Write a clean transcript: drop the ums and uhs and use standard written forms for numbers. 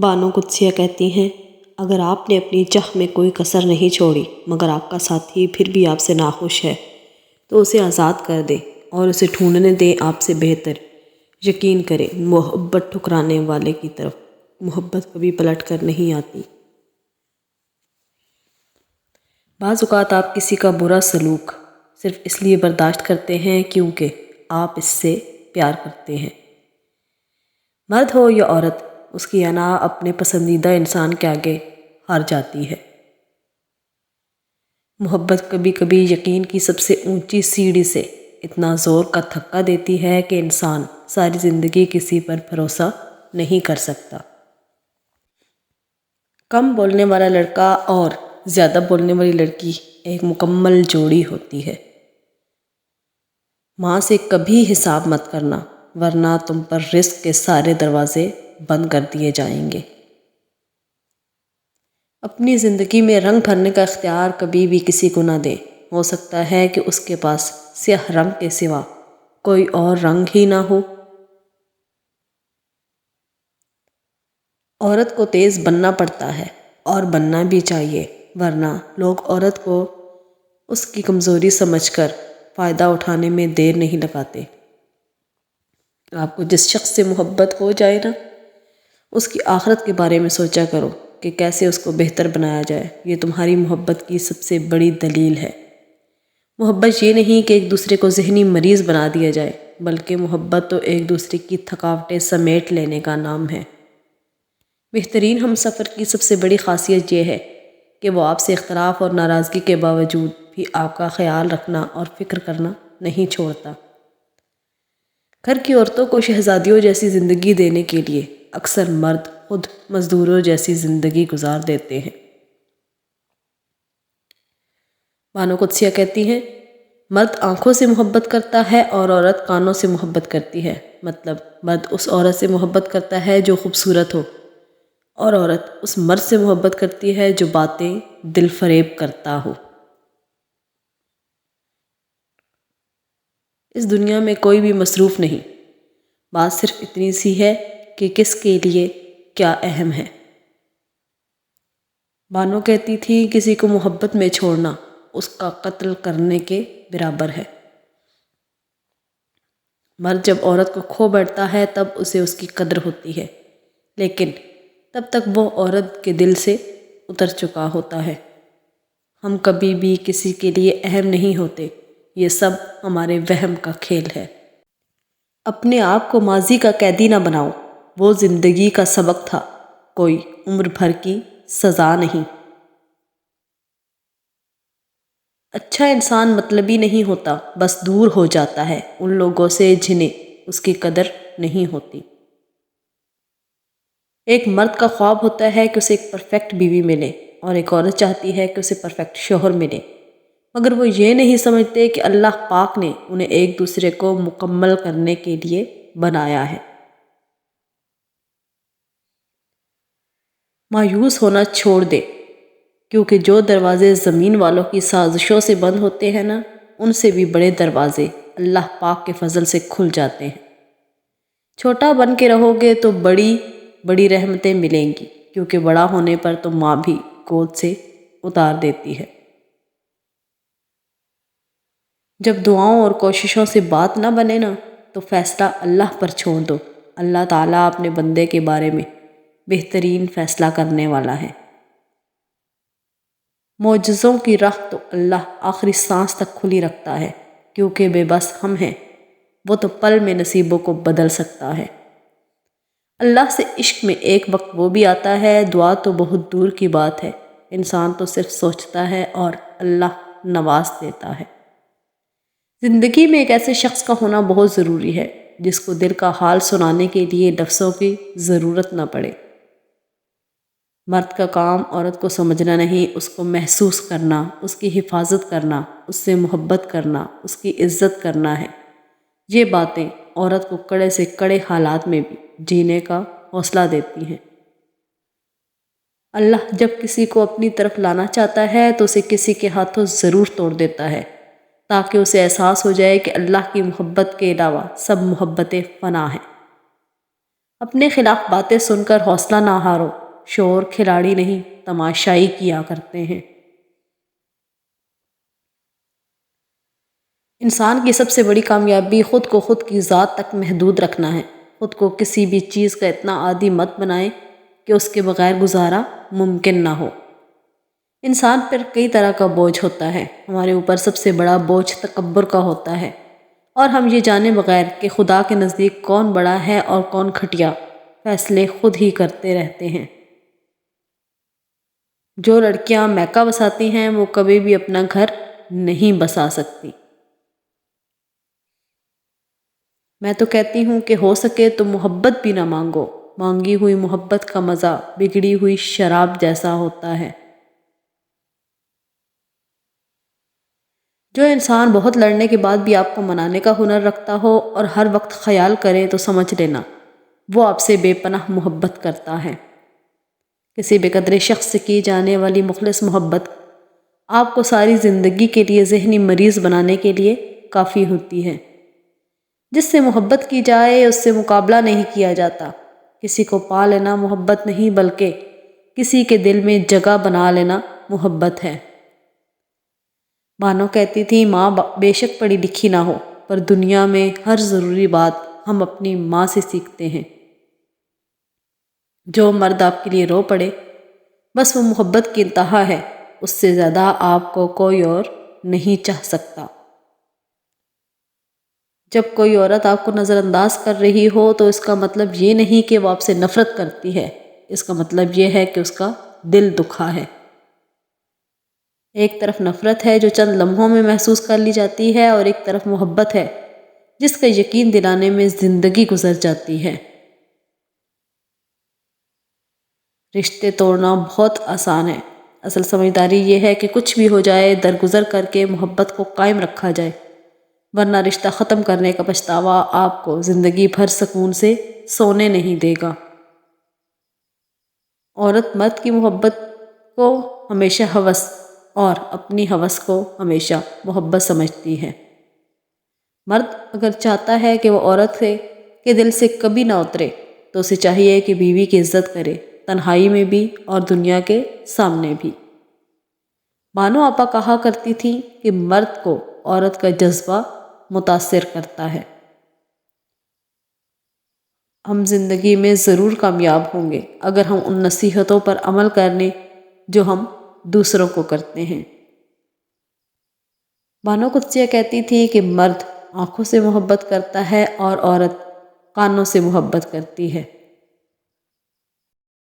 بانو قدسیہ کہتی ہیں، اگر آپ نے اپنی چاہ میں کوئی کسر نہیں چھوڑی مگر آپ کا ساتھی پھر بھی آپ سے ناخوش ہے تو اسے آزاد کر دے اور اسے ڈھونڈنے دے آپ سے بہتر۔ یقین کرے محبت ٹھکرانے والے کی طرف محبت کبھی پلٹ کر نہیں آتی۔ بعض اوقات آپ کسی کا برا سلوک صرف اس لیے برداشت کرتے ہیں کیونکہ آپ اس سے پیار کرتے ہیں۔ مرد ہو یا عورت، اس کی انا اپنے پسندیدہ انسان کے آگے ہار جاتی ہے۔ محبت کبھی کبھی یقین کی سب سے اونچی سیڑھی سے اتنا زور کا دھکا دیتی ہے کہ انسان ساری زندگی کسی پر بھروسہ نہیں کر سکتا۔ کم بولنے والا لڑکا اور زیادہ بولنے والی لڑکی ایک مکمل جوڑی ہوتی ہے۔ ماں سے کبھی حساب مت کرنا ورنہ تم پر رزق کے سارے دروازے بند کر دیے جائیں گے۔ اپنی زندگی میں رنگ بھرنے کا اختیار کبھی بھی کسی کو نہ دیں۔ ہو سکتا ہے کہ اس کے پاس سیاہ رنگ کے سوا کوئی اور رنگ ہی نہ ہو۔ عورت کو تیز بننا پڑتا ہے اور بننا بھی چاہیے، ورنہ لوگ عورت کو اس کی کمزوری سمجھ کر فائدہ اٹھانے میں دیر نہیں لگاتے۔ آپ کو جس شخص سے محبت ہو جائے نا، اس کی آخرت کے بارے میں سوچا کرو کہ کیسے اس کو بہتر بنایا جائے۔ یہ تمہاری محبت کی سب سے بڑی دلیل ہے۔ محبت یہ نہیں کہ ایک دوسرے کو ذہنی مریض بنا دیا جائے، بلکہ محبت تو ایک دوسرے کی تھکاوٹیں سمیٹ لینے کا نام ہے۔ بہترین ہم سفر کی سب سے بڑی خاصیت یہ ہے کہ وہ آپ سے اختلاف اور ناراضگی کے باوجود بھی آپ کا خیال رکھنا اور فکر کرنا نہیں چھوڑتا۔ گھر کی عورتوں کو شہزادیوں جیسی زندگی دینے کے لیے اکثر مرد خود مزدوروں جیسی زندگی گزار دیتے ہیں۔ بانو قدسیہ کہتی ہیں، مرد آنکھوں سے محبت کرتا ہے اور عورت کانوں سے محبت کرتی ہے۔ مطلب مرد اس عورت سے محبت کرتا ہے جو خوبصورت ہو اور عورت اس مرد سے محبت کرتی ہے جو باتیں دل فریب کرتا ہو۔ اس دنیا میں کوئی بھی مصروف نہیں، بات صرف اتنی سی ہے کہ کس کے لیے کیا اہم ہے۔ بانو کہتی تھی، کسی کو محبت میں چھوڑنا اس کا قتل کرنے کے برابر ہے۔ مرد جب عورت کو کھو بیٹھتا ہے تب اسے اس کی قدر ہوتی ہے، لیکن تب تک وہ عورت کے دل سے اتر چکا ہوتا ہے۔ ہم کبھی بھی کسی کے لیے اہم نہیں ہوتے، یہ سب ہمارے وہم کا کھیل ہے۔ اپنے آپ کو ماضی کا قیدی نہ بناؤ، وہ زندگی کا سبق تھا، کوئی عمر بھر کی سزا نہیں۔ اچھا انسان مطلبی نہیں ہوتا، بس دور ہو جاتا ہے ان لوگوں سے جنہیں اس کی قدر نہیں ہوتی۔ ایک مرد کا خواب ہوتا ہے کہ اسے ایک پرفیکٹ بیوی ملے اور ایک عورت چاہتی ہے کہ اسے پرفیکٹ شوہر ملے، مگر وہ یہ نہیں سمجھتے کہ اللہ پاک نے انہیں ایک دوسرے کو مکمل کرنے کے لیے بنایا ہے۔ مایوس ہونا چھوڑ دے، کیونکہ جو دروازے زمین والوں کی سازشوں سے بند ہوتے ہیں نا، ان سے بھی بڑے دروازے اللہ پاک کے فضل سے کھل جاتے ہیں۔ چھوٹا بن کے رہو گے تو بڑی بڑی رحمتیں ملیں گی، کیونکہ بڑا ہونے پر تو ماں بھی گود سے اتار دیتی ہے۔ جب دعاؤں اور کوششوں سے بات نہ بنے نا، تو فیصلہ اللہ پر چھوڑ دو۔ اللہ تعالیٰ اپنے بندے کے بارے میں بہترین فیصلہ کرنے والا ہے۔ معجزوں کی راہ تو اللہ آخری سانس تک کھلی رکھتا ہے، کیونکہ بے بس ہم ہیں، وہ تو پل میں نصیبوں کو بدل سکتا ہے۔ اللہ سے عشق میں ایک وقت وہ بھی آتا ہے، دعا تو بہت دور کی بات ہے، انسان تو صرف سوچتا ہے اور اللہ نواز دیتا ہے۔ زندگی میں ایک ایسے شخص کا ہونا بہت ضروری ہے جس کو دل کا حال سنانے کے لیے لفظوں کی ضرورت نہ پڑے۔ مرد کا کام عورت کو سمجھنا نہیں، اس کو محسوس کرنا، اس کی حفاظت کرنا، اس سے محبت کرنا، اس کی عزت کرنا ہے۔ یہ باتیں عورت کو کڑے سے کڑے حالات میں بھی جینے کا حوصلہ دیتی ہیں۔ اللہ جب کسی کو اپنی طرف لانا چاہتا ہے تو اسے کسی کے ہاتھوں ضرور توڑ دیتا ہے، تاکہ اسے احساس ہو جائے کہ اللہ کی محبت کے علاوہ سب محبتیں فنا ہیں۔ اپنے خلاف باتیں سن کر حوصلہ نہ ہارو، شور کھلاڑی نہیں تماشائی کیا کرتے ہیں۔ انسان کی سب سے بڑی کامیابی خود کو خود کی ذات تک محدود رکھنا ہے۔ خود کو کسی بھی چیز کا اتنا عادی مت بنائیں کہ اس کے بغیر گزارا ممکن نہ ہو۔ انسان پر کئی طرح کا بوجھ ہوتا ہے۔ ہمارے اوپر سب سے بڑا بوجھ تکبر کا ہوتا ہے، اور ہم یہ جانے بغیر کہ خدا کے نزدیک کون بڑا ہے اور کون گھٹیا، فیصلے خود ہی کرتے رہتے ہیں۔ جو لڑکیاں میکہ بساتی ہیں وہ کبھی بھی اپنا گھر نہیں بسا سکتی۔ میں تو کہتی ہوں کہ ہو سکے تو محبت بھی نہ مانگو، مانگی ہوئی محبت کا مزہ بگڑی ہوئی شراب جیسا ہوتا ہے۔ جو انسان بہت لڑنے کے بعد بھی آپ کو منانے کا ہنر رکھتا ہو اور ہر وقت خیال کرے تو سمجھ لینا وہ آپ سے بے پناہ محبت کرتا ہے۔ کسی بے قدر شخص سے کی جانے والی مخلص محبت آپ کو ساری زندگی کے لیے ذہنی مریض بنانے کے لیے کافی ہوتی ہے۔ جس سے محبت کی جائے اس سے مقابلہ نہیں کیا جاتا۔ کسی کو پا لینا محبت نہیں بلکہ کسی کے دل میں جگہ بنا لینا محبت ہے۔ بانو کہتی تھی ماں بے شک پڑھی لکھی نہ ہو پر دنیا میں ہر ضروری بات ہم اپنی ماں سے سیکھتے ہیں۔ جو مرد آپ کے لیے رو پڑے بس وہ محبت کی انتہا ہے، اس سے زیادہ آپ کو کوئی اور نہیں چاہ سکتا۔ جب کوئی عورت آپ کو نظر انداز کر رہی ہو تو اس کا مطلب یہ نہیں کہ وہ آپ سے نفرت کرتی ہے، اس کا مطلب یہ ہے کہ اس کا دل دکھا ہے۔ ایک طرف نفرت ہے جو چند لمحوں میں محسوس کر لی جاتی ہے، اور ایک طرف محبت ہے جس کا یقین دلانے میں زندگی گزر جاتی ہے۔ رشتے توڑنا بہت آسان ہے، اصل سمجھداری یہ ہے کہ کچھ بھی ہو جائے درگزر کر کے محبت کو قائم رکھا جائے، ورنہ رشتہ ختم کرنے کا پچھتاوا آپ کو زندگی بھر سکون سے سونے نہیں دے گا۔ عورت مرد کی محبت کو ہمیشہ ہوس اور اپنی ہوس کو ہمیشہ محبت سمجھتی ہے۔ مرد اگر چاہتا ہے کہ وہ عورت کے دل سے کبھی نہ اترے تو اسے چاہیے کہ بیوی کی عزت کرے، تنہائی میں بھی اور دنیا کے سامنے بھی۔ بانو آپا کہا کرتی تھی کہ مرد کو عورت کا جذبہ متاثر کرتا ہے۔ ہم زندگی میں ضرور کامیاب ہوں گے اگر ہم ان نصیحتوں پر عمل کر لیں جو ہم دوسروں کو کرتے ہیں۔ بانو قدسیہ کہتی تھی کہ مرد آنکھوں سے محبت کرتا ہے اور عورت کانوں سے محبت کرتی ہے۔